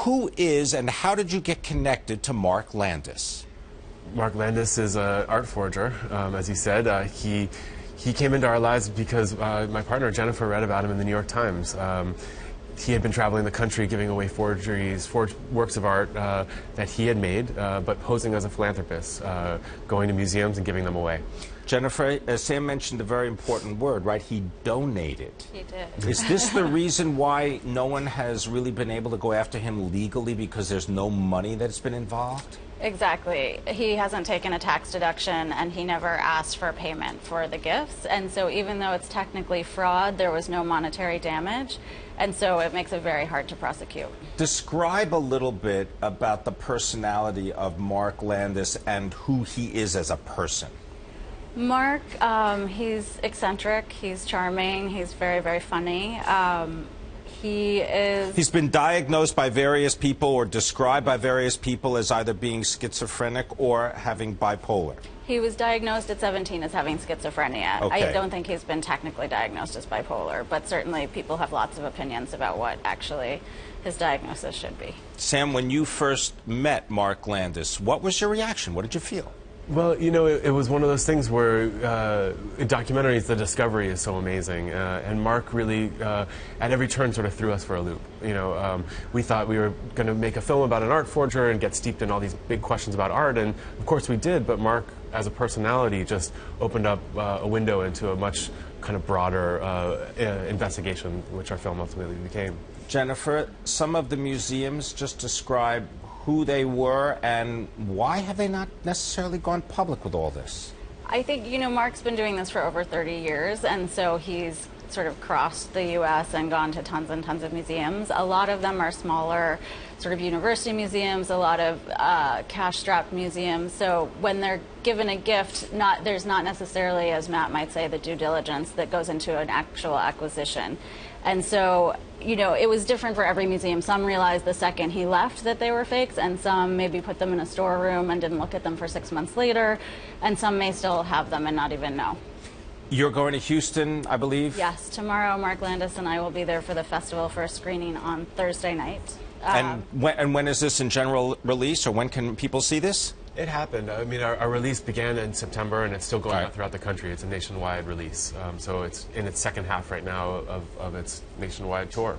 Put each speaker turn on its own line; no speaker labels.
who is and how did you get connected to Mark Landis?
Mark Landis is an art forger, as you said. He came into our lives because my partner Jennifer read about him in the New York Times. He had been traveling the country giving away forged works of art that he had made, but posing as a philanthropist, going to museums and giving them away.
Jennifer, as Sam mentioned a very important word, right? He donated.
He did.
Is this the reason why no one has really been able to go after him legally, because there's no money that's been involved?
Exactly. He hasn't taken a tax deduction, and he never asked for payment for the gifts. And so even though it's technically fraud, there was no monetary damage. And so it makes it very hard to prosecute.
Describe a little bit about the personality of Mark Landis and who he is as a person.
Mark, he's eccentric, he's charming, he's very, very funny. He's
been diagnosed by various people or described by various people as either being schizophrenic or having bipolar.
He was diagnosed at 17 as having schizophrenia.
Okay.
I don't think he's been technically diagnosed as bipolar, but certainly people have lots of opinions about what actually his diagnosis should be.
Sam, when you first met Mark Landis, what was your reaction? What did you feel?
Well, you know, it was one of those things where in documentaries, the discovery is so amazing. And Mark really, at every turn, sort of threw us for a loop. You know, we thought we were going to make a film about an art forger and get steeped in all these big questions about art. And, of course, we did. But Mark, as a personality, just opened up a window into a much kind of broader investigation, which our film ultimately became.
Jennifer, some of the museums just describe who they were, and why have they not necessarily gone public with all this?
I think, you know, Mark's been doing this for over 30 years, and so he's sort of crossed the U.S. and gone to tons and tons of museums. A lot of them are smaller sort of university museums, a lot of cash-strapped museums. So when they're given a gift, there's not necessarily, as Matt might say, the due diligence that goes into an actual acquisition. And so, you know, it was different for every museum. Some realized the second he left that they were fakes, and some maybe put them in a storeroom and didn't look at them for 6 months later, and some may still have them and not even know.
You're going to Houston, I believe?
Yes, tomorrow Mark Landis and I will be there for the festival for a screening on Thursday night.
And when is this in general release, or when can people see this?
It happened. I mean, our release began in September, and it's still going out throughout the country. It's a nationwide release. So it's in its second half right now of its nationwide tour.